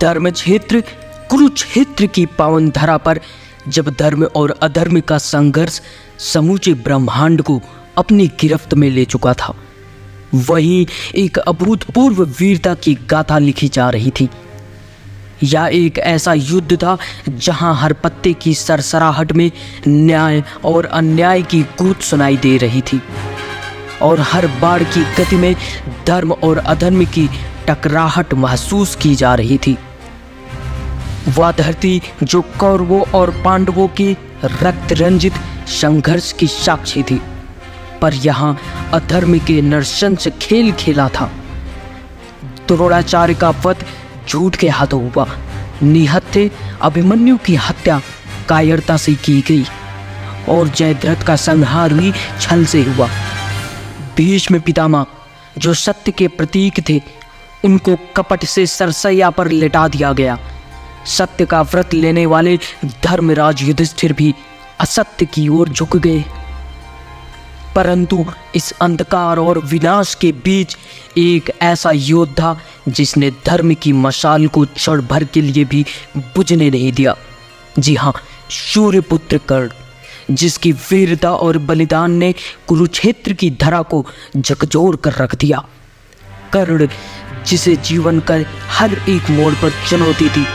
धर्म क्षेत्र कुरुक्षेत्र की पावन धरा पर जब धर्म और अधर्म का संघर्ष समूचे ब्रह्मांड को अपनी गिरफ्त में ले चुका था, वहीं एक अभूतपूर्व वीरता की गाथा लिखी जा रही थी। यह एक ऐसा युद्ध था जहां हर पत्ते की सरसराहट में न्याय और अन्याय की गूंज सुनाई दे रही थी और हर बाढ़ की गति में धर्म और अधर्म की टकराहट महसूस की जा रही थी। वह धरती जो कौरवों और पांडवों के रक्त रंजित संघर्ष की साक्षी थी, पर यहाँ अधर्म के नरशंस खेल खेला था। द्रोणाचार्य का वध झूठ के हाथों हुआ, निहत्थे अभिमन्यु की हत्या कायरता से की गई और जयद्रथ का संहार भी छल से हुआ। भीष्म पितामह जो सत्य के प्रतीक थे, उनको कपट से सरसैया पर लिटा दिया गया। सत्य का व्रत लेने वाले धर्मराज युधिष्ठिर भी असत्य की ओर झुक गए। परंतु इस अंधकार और विनाश के बीच एक ऐसा योद्धा जिसने धर्म की मशाल को क्षण भर के लिए भी बुझने नहीं दिया। जी हाँ, सूर्यपुत्र कर्ण, जिसकी वीरता और बलिदान ने कुरुक्षेत्र की धरा को झकझोर कर रख दिया। कर्ण जिसे जीवन का हर एक मोड़ पर चुनौती थी,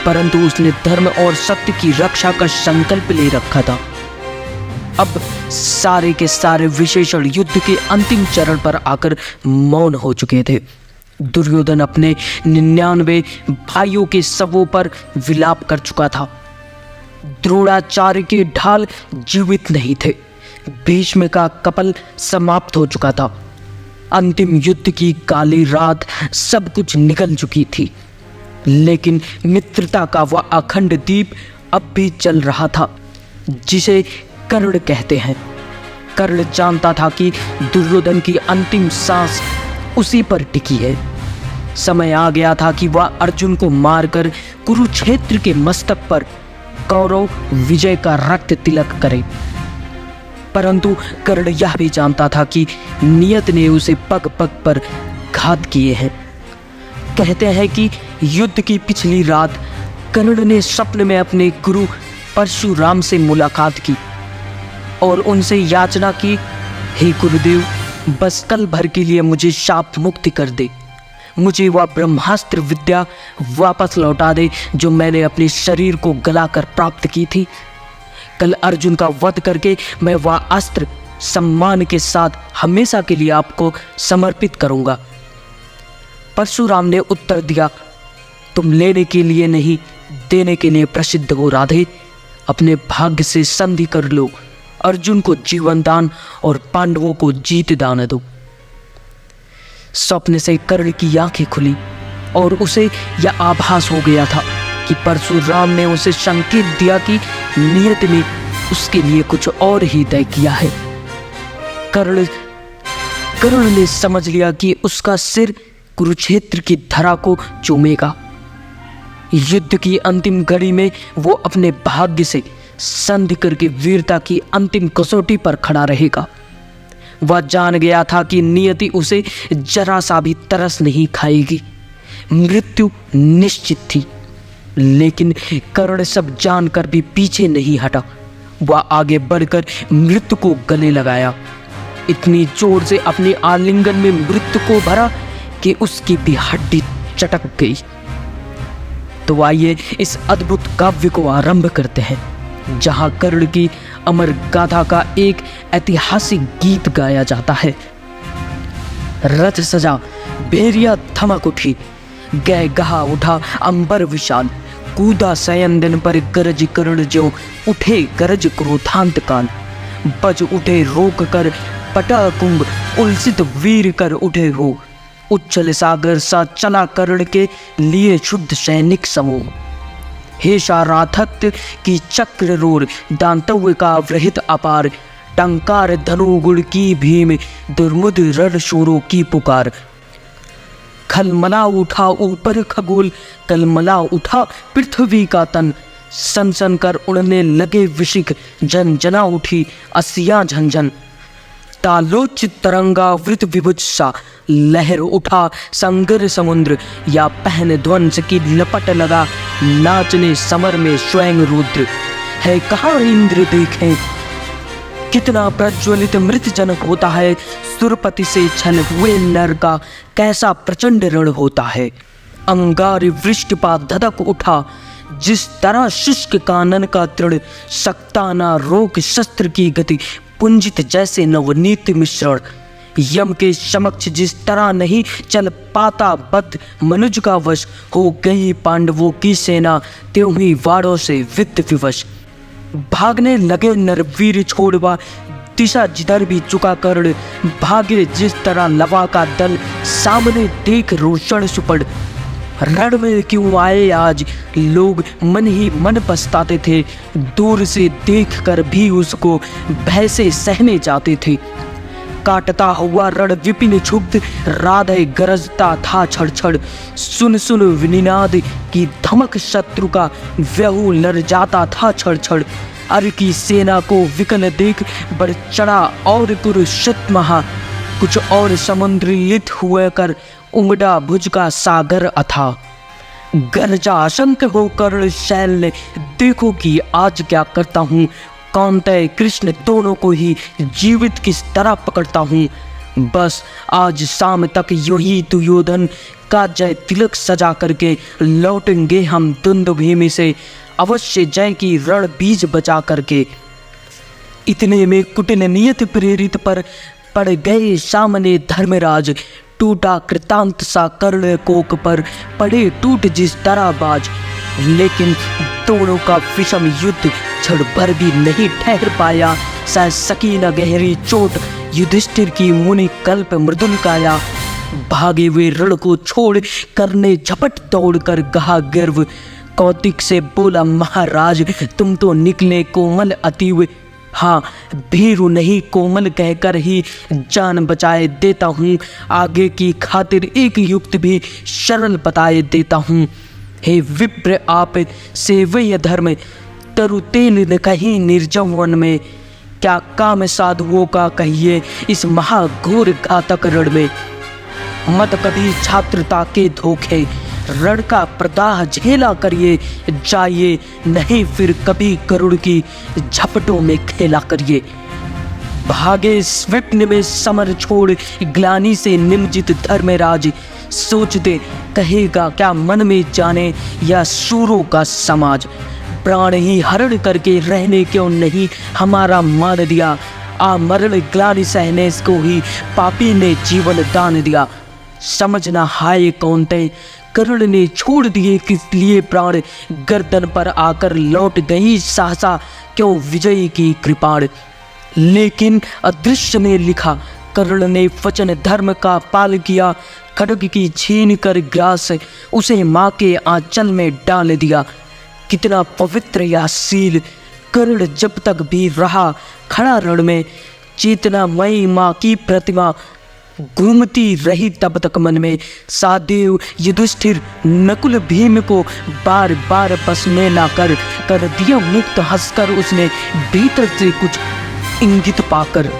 परंतु उसने धर्म और सत्य की रक्षा का संकल्प ले रखा था। अब सारे के सारे विशेषण युद्ध के अंतिम चरण पर आकर मौन हो चुके थे। दुर्योधन अपने 99 भाइयों के शवों पर विलाप कर चुका था। द्रोणाचार्य के ढाल जीवित नहीं थे। भीष्म का कपल समाप्त हो चुका था। अंतिम युद्ध की काली रात सब कुछ निकल चुकी थी, लेकिन मित्रता का वह अखंड दीप अब भी जल रहा था, जिसे कर्ण कहते हैं। कर्ण जानता था कि दुर्योधन की अंतिम सांस उसी पर टिकी है। समय आ गया था कि वह अर्जुन को मारकर कुरुक्षेत्र के मस्तक पर कौरव विजय का रक्त तिलक करे। परंतु कर्ण यह भी जानता था कि नियत ने उसे पग पग पर घात किए हैं। कहते हैं कि युद्ध की पिछली रात कर्ण ने स्वप्न में अपने गुरु परशुराम से मुलाकात की और उनसे याचना की, हे गुरुदेव, बस कल भर के लिए मुझे शाप मुक्ति कर दे। मुझे वह ब्रह्मास्त्र विद्या वापस लौटा दे जो मैंने अपने शरीर को गलाकर प्राप्त की थी। कल अर्जुन का वध करके मैं वह अस्त्र सम्मान के साथ हमेशा के लिए आपको समर्पित करूंगा। परशुराम ने उत्तर दिया, तुम लेने के लिए नहीं, देने के लिए प्रसिद्ध हो राधे। अपने भाग्य से संधि कर लो। अर्जुन को जीवन दान और पांडवों को जीत दान दो। स्वप्न से कर्ण की आंखें खुली और उसे यह आभास हो गया था कि परशुराम ने उसे संकेत दिया कि नियत ने उसके लिए कुछ और ही तय किया है। कर्ण ने समझ लिया कि उसका सिर कुरुक्षेत्र की धरा को चूमेगा। युद्ध की अंतिम घड़ी में वो अपने भाग्य से संधि करके वीरता की अंतिम कसौटी पर खड़ा रहेगा। वह जान गया था कि नियति उसे जरा सा भी तरस नहीं खाएगी। मृत्यु निश्चित थी, लेकिन कर्ण सब जानकर भी पीछे नहीं हटा। वह आगे बढ़कर मृत्यु को गले लगाया, इतनी जोर से अपने आलिंगन में मृत्यु को भरा कि उसकी भी हड्डी चटक गई। तो आइए इस अद्भुत काव्य को आरंभ करते हैं, जहां कर्ण की अमर गाथा का एक ऐतिहासिक गीत गाया जाता है। रथ सजा भेरिया थमक उठी, गए गहा उठा अंबर विशाल, कूदा सयन दिन पर गरज कर्ण ज्यों, उठे गरज क्रोधांत काल, बज उठे रोक कर पटा कुंभ, उलसित वीर कर उठे हो, उच्छल सागर सा चला कर्ण के लिए शुद्ध सैनिक समूह। हे शाराथत्य की चक्र रोर, दांतव्य का वृहित अपार, टंकार धनु गुण की भीम, दुर्मुद रण शूरों की पुकार। खलमला उठा ऊपर खगोल, कलमला उठा पृथ्वी का तन, सन सन कर उड़ने लगे विशिख, जन जना उठी असिया झंझन। तालोच तरंगावृत विभुज सा लहर उठा संगर समुद्र, या पहन ध्वंस की लपट लगा नाचने समर में स्वयं रुद्र। है कहाँ इंद्र देखें कितना प्रज्वलित मृत जनक होता है, सुरपति से छल हुए नर का कैसा प्रचंड रण होता है। अंगार वृष्टिपात धधक उठा, जिस तरह शुष्क कानन का तृण, सक्ताना रोक शस्त्र की गति, पुंजित जैसे नवनीत मिश्रण। यम के समक्ष जिस तरह नहीं चल पाता बद्ध मनुज का वश, हो गई पांडवों की सेना त्यों ही वाड़ों से वित्त विवश। भागने लगे नरवीर छोड़वा, दिशा जिधर भी चुका कर्ण, भागे जिस तरह लवा का दल, सामने देख रोषण सुपड़। रण में क्यों आए आज लोग, मन ही मन पछताते थे, दूर से देखकर भी उसको भय से सहने जाते थे। काटता हुआ रण विपिन क्षुब्ध, राधे गरजता था छड़ छड़, सुन सुन विनिनाद की धमक शत्रु का, व्यहू लड़ जाता था छड़ छड़। अर की सेना को विकल देख बढ़ चढ़ा और कुरुक्षेत्र महा, कुछ और समुद्र लित हुए कर उमड़ा भुज का सागर अथा। गरजा आशंक हो कर्ण शैल ने, देखो कि आज क्या करता हूँ, कौंतेय कृष्ण दोनों को ही जीवित किस तरह पकड़ता हूँ। बस आज शाम तक यूं ही दुर्योधन का जय तिलक सजा करके लौटेंगे हम दुंदुभीम से, अवश्य जय की रण बीज बचा करके। इतने में कुटिल नियत प्रेरित पर पड़ गए सामने धर्मराज, टूटा कृतांत सा कर्ण कोक पर पड़े टूट जिस तरह बाज। लेकिन दोनों का विषम युद्ध क्षण भर भी नहीं ठहर पाया, सह सकी न गहरी चोट युधिष्ठिर की मुनि कल्प मृदुल काया। भागे वे रण को छोड़ करने झपट दौड़ कर गहा गर्व, कौतिक से बोला महाराज तुम तो निकले कोमल अतीव। हाँ भीरु नहीं कोमल कहकर ही जान बचाए देता हूँ, आगे की खातिर एक युक्त भी सरल बताए देता हूँ। हे विप्र आप सेवय धर्म, तरु तेल न कहीं निर्जम वन में, क्या काम साधुओं का कहिए इस महाघोर घातक रण में। मत कभी छात्रता के धोखे, रण का प्रदाह झेला करिए जाइए, नहीं फिर कभी गरुड़ की झपटों में खेला करिए। भागे स्वप्न में समर छोड़ ग्लानि से निमजित धर्मराज, सोचते कहेगा क्या मन में जाने या सूरों का समाज। प्राण ही हरण करके रहने क्यों नहीं हमारा मान दिया, आमरण ग्लानि सहने को ही पापी ने जीवन दान दिया। समझना हाय कौंतेय कर्ण ने छोड़ दिए किस लिए प्राण, गर्दन पर आकर लौट गई सहसा क्यों विजय की कृपाण। लेकिन अदृश्य में लिखा कर्ण ने वचन धर्म का पाल किया, खड्ग की छीन कर ग्रास उसे माँ के आंचल में डाल दिया। कितना पवित्र या शील कर्ण जब तक भी रहा खड़ा रण में, चेतनामयी माँ की प्रतिमा घूमती रही तब तक मन में। सादेव युधिष्ठिर नकुल भीम को बार बार बस में ला कर दिया मुक्त, हंसकर उसने भीतर से कुछ इंगित पाकर।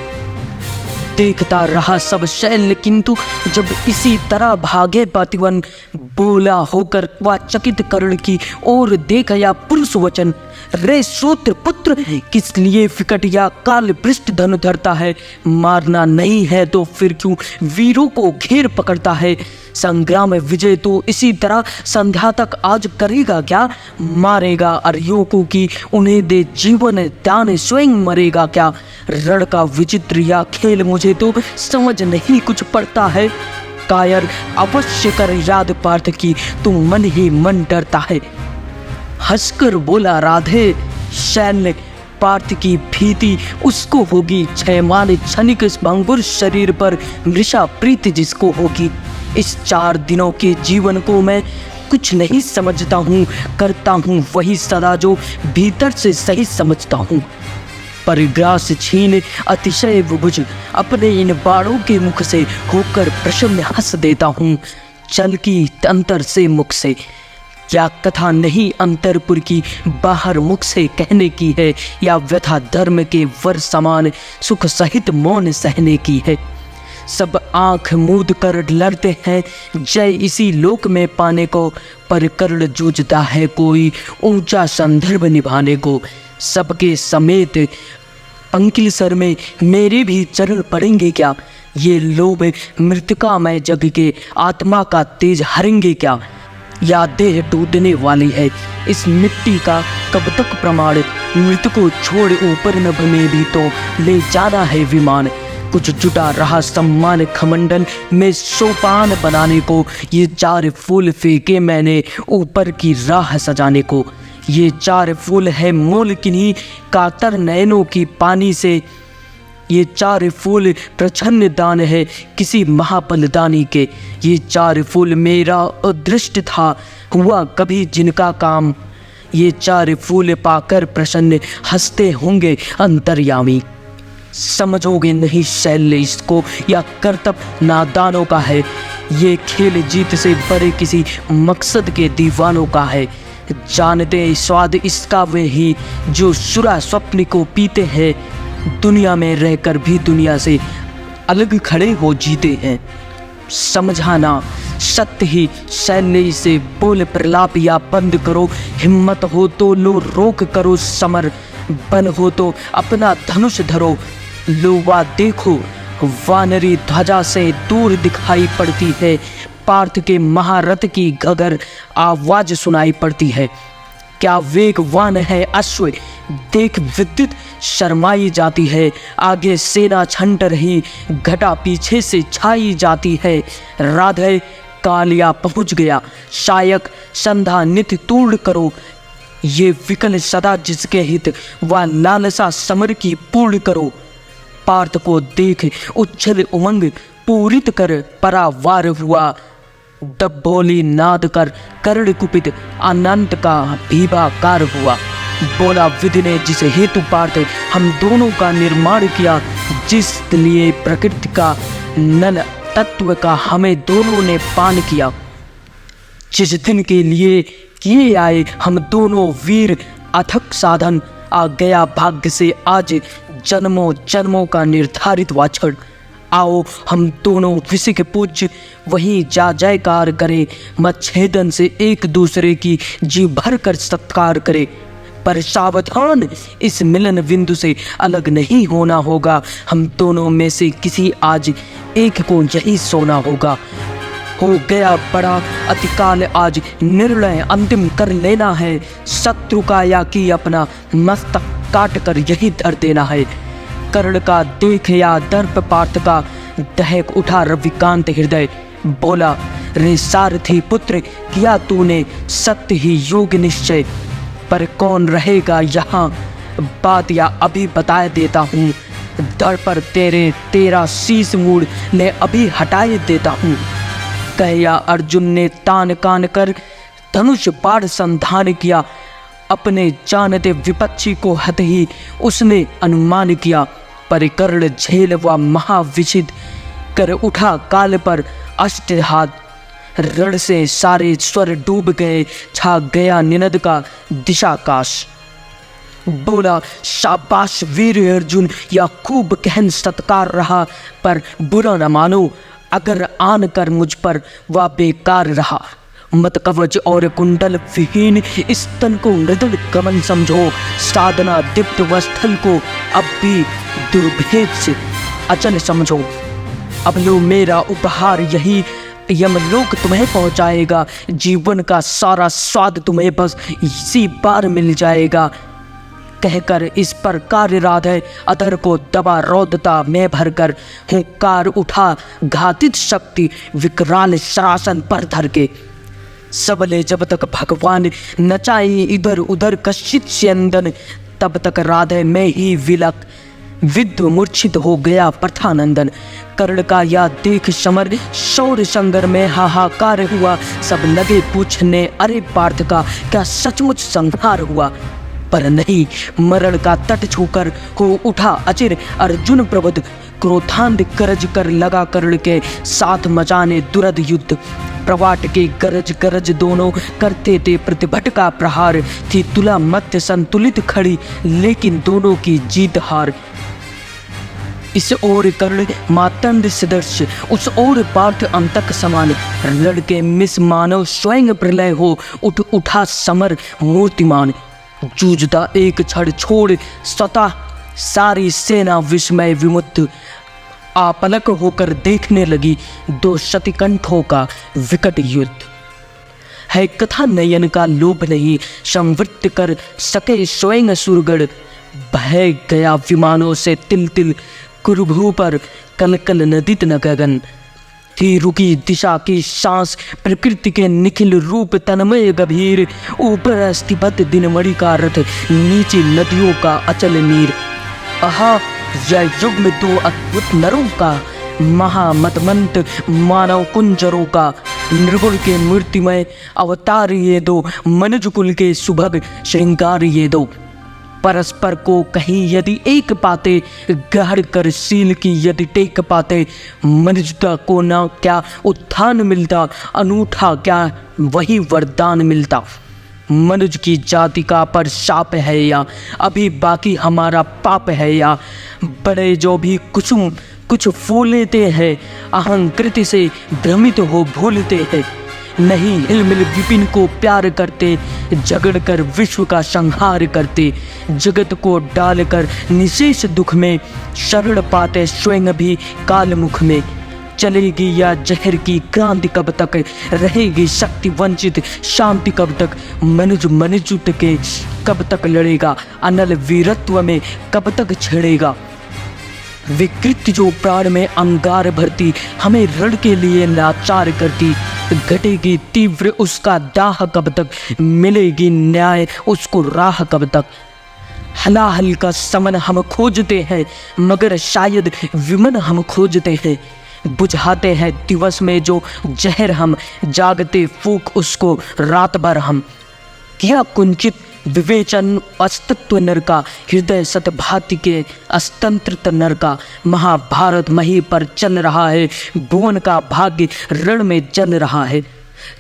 देखता रहा सब शैल किंतु जब इसी तरह भागे पातिवन, बोला होकर चकित कर्ण की ओर देखा या पुरुष वचन। रे श्रोत्र पुत्र किस लिए फिकट या काल पृष्ठ धन धरता है, मारना नहीं है तो फिर क्यों वीरों को घेर पकड़ता है। संग्राम विजय तो इसी तरह संध्या तक आज करेगा क्या, मारेगा अर्यों की उन्हें दे जीवन दान स्वयं मरेगा क्या। रण का विचित्र या खेल मुझे तो समझ नहीं कुछ पड़ता है, कायर अवश्य कर याद पार्थ की तू मन ही मन डरता है। हंसकर बोला राधे शैल पार्थ की भीति उसको होगी, क्षयमान क्षणिक भंगुर शरीर पर मृषा प्रीति जिसको होगी। इस 4 दिनों के जीवन को मैं कुछ नहीं समझता हूँ, करता हूँ वही सदा जो भीतर से सही समझता हूँ। परिग्रास छीन अतिशय विभुज अपने इन बाणों के मुख से होकर प्रसन्न हंस देता हूँ। चल की अंतर से मुख से या कथा नहीं अंतरपुर की बाहर मुख से कहने की है, या व्यथा धर्म के वर समान सुख सहित मौन सहने की है। सब आंख मूंद कर लड़ते हैं जय इसी लोक में पाने को, पर कर्ण जूझता है कोई ऊंचा संदर्भ निभाने को। सबके समेत अंकिल सर में मेरे भी चरण पड़ेंगे क्या, ये लोभ मृतिका में जग के आत्मा का तेज हरेंगे क्या। या देह टूटने वाली है इस मिट्टी का कब तक प्रमाण, मृत को छोड़ ऊपर नभ में भी तो ले जाना है विमान। कुछ जुटा रहा सम्मान खमंडल में सोपान बनाने को, ये 4 फूल फेंके मैंने ऊपर की राह सजाने को। ये 4 फूल है मोल किन्हीं कातर नयनों की पानी से, ये 4 फूल प्रछन्न दान है किसी महाबलदानी के। ये 4 फूल मेरा अदृष्ट था हुआ कभी जिनका काम, ये 4 फूल पाकर प्रसन्न हंसते होंगे अंतर्यामी। समझोगे नहीं शैल्य इसको या करतब नादानों का है, ये खेल जीत से बड़े किसी मकसद के दीवानों का है। जानते स्वाद इसका वे ही जो शुरा स्वप्न को पीते हैं, दुनिया में रहकर भी दुनिया से अलग खड़े हो जीते हैं। समझाना सत्य ही शैल्य से बोल प्रलाप या बंद करो, हिम्मत हो तो लो रोक करो समर, बल हो तो अपना धनुष धरो। लो वा देखो वानरी ध्वजा से दूर दिखाई पड़ती है, पार्थ के महारथ की गगर आवाज सुनाई पड़ती है। क्या वेगवान है अश्व देख विद्युत शर्माई जाती है, आगे सेना छंट रही घटा पीछे से छाई जाती है। राधे कालिया पहुँच गया शायक संधा नित तूड़ करो, ये विकल सदा जिसके हित व लालसा समर की पूर्ण करो। पार्थ को देख उच्छल उमंग पूरित कर परावार हुआ, डब्बोली नाद कर कर्ण कुपित अनंत का भीभाकार हुआ। बोला विधि ने जिस हेतु पार्थ हम दोनों का निर्माण किया, जिस लिए प्रकृति का नल तत्व का हमें दोनों ने पान किया, जिस दिन के लिए किए आए हम दोनों वीर अथक साधन, आ गया भाग्य से आज जन्मों जन्मों का निर्धारित वाछड़। आओ हम दोनों विसिक पूज्य वहीं जा जयकार करें, मच्छेदन से एक दूसरे की जी भर कर सत्कार करें। पर सावधान इस मिलन बिंदु से अलग नहीं होना होगा, हम दोनों में से किसी आज एक को यही सोना होगा। हो गया बड़ा अतिकाल आज निर्णय अंतिम कर लेना है, शत्रु का या कि अपना मस्तक काट कर यही धर देना है। कर्ण का देख या दर्प पार्थ का दहक उठा रविकांत हृदय, बोला रे सारथी पुत्र किया तूने सत्य ही योग निश्चय, पर कौन रहेगा यहाँ बात या अभी बताए देता हूँ, दर पर तेरा शीश मूड़ ले अभी हटाए देता हूँ। कहया अर्जुन ने तान कान कर धनुष बाण संधान किया, अपने जानते विपक्षी को हत ही उसने अनुमान किया। पर कर्ण झेल व महाविचित कर उठा काल पर अष्ट हाथ, रण से सारे स्वर डूब गए, छा गया निनद का दिशाकाश। बोला शाबाश वीर अर्जुन, या खूब कहन सत्कार रहा, पर बुरा न मानो अगर आन कर मुझ पर वह बेकार रहा। मत कवच और कुंडल विहीन इस तन को मृदुल कमल समझो, साधना दीप्त स्थल को अब भी दुर्भेद से अचल समझो। अब लो मेरा उपहार यही यमलोक तुम्हें पहुंचाएगा, जीवन का सारा स्वाद तुम्हें बस इसी बार मिल जाएगा। कहकर इस पर कार्य राधे अधर को दबा रोदता में भरकर, हुंकार उठा घातित शक्ति विकराल शासन पर धर के। सबले जब तक भगवान नचाई इधर उधर कश्चित स्यंदन, तब तक राधे में ही विलक विद्ध मूर्छित हो गया प्रथानंदन। कर्ण का या देख समर शौर्य संगर में हाहाकार हुआ, सब लगे पूछने अरे पार्थ का क्या सचमुच संहार हुआ। पर नहीं, मरण का तट छूकर हो उठा अचिर अर्जुन प्रबुद्ध, क्रोधांध गरज कर लगा कर्ण के साथ मचाने दुरद युद्ध। प्रवाट के गरज गरज दोनों करते थे प्रतिभट का प्रहार। थी तुला मध्य संतुलित खड़ी लेकिन दोनों की जीत हार। इस ओर कर्ण मातंड सदृश, उस ओर पार्थ अंतक समान। लड़के मिस मानव स्वयं प्रलय हो उठा समर मूर्तिमान। जूझता एक क्षण छोड़ स्वतः सारी सेना विस्मय विमुक्त। आपलक होकर देखने लगी दो शतिकंठों का विकट युद्ध। है कथा नयन का लोभ नहीं संवृत्त कर सके स्वयं सुरगढ़। बह गया विमानों से तिल तिल कुरुभू पर कल कल नदित न गगन। थी रुकी दिशा की सांस प्रकृति के निखिल रूप तन्मय गंभीर। ऊपर अस्थिपत दिनमणि का रथ नीचे नदियों का अचल नीर। आहा यह युग में दो अद्भुत नरों का महामतमंत मानव कुंजरों का। निर्गुण के मूर्तिमय अवतार ये दो मनुज कुल के सुभग श्रृंगार ये दो। परस्पर को कहीं यदि एक पाते गढ़ कर शील की यदि टेक पाते। मनुजता को ना क्या उत्थान मिलता अनूठा क्या वही वरदान मिलता। मनुज की जाति का पर शाप है या अभी बाकी हमारा पाप है या। बड़े जो भी कुछ फूलते हैं अहंकृति से भ्रमित हो भूलते हैं। नहीं हिलमिल विपिन को प्यार करते झगड़ कर विश्व का संहार करते। जगत को डालकर निशेष दुख में शरण पाते स्वयं भी कालमुख में। चलेगी या जहर की क्रांति कब तक रहेगी शक्ति वंचित शांति कब तक। मनुजुत के कब तक लड़ेगा अनल वीरत्व में कब तक छिड़ेगा। विकृति जो प्राण में अंगार भरती हमें रण के लिए लाचार करती। घटेगी तीव्र उसका दाह कब तक मिलेगी न्याय उसको राह कब तक। हलाहल का समन हम खोजते हैं मगर शायद विमन हम खोजते हैं। बुझाते हैं दिवस में जो जहर हम जागते फूक उसको रात भर हम। किया कुंचित विवेचन अस्तित्व नर का हृदय सतभाति के अस्तंत्र नर का। महाभारत मही पर चल रहा है भुवन का भाग्य रण में जल रहा है।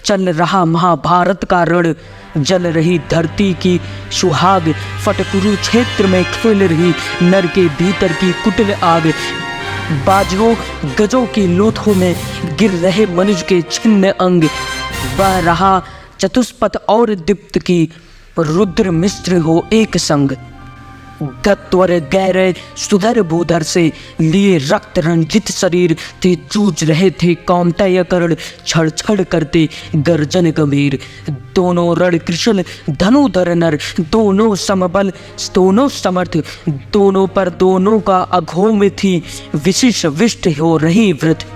चल रहा महाभारत का रण जल रही धरती की सुहाग। फट कुरुक्षेत्र में खेल रही नर के भीतर की कुटिल आग। बाजों गजों की लोथों में गिर रहे मनुज के छिन्न अंग। बह रहा चतुष्पथ और दीप्त की रुद्र मिश्र हो एक संग। गत्वर गहरे सुधर भूधर से लिए रक्त रंजित शरीर थे जूझ रहे थे कौंतेय कर्ण छड़ छड़ करते गर्जन गंभीर। दोनों रण कृष्ण धनुधर नर दोनों समबल दोनों समर्थ। दोनों पर दोनों का अघोर में थी विशिष्ट विष्ट हो रही व्रत।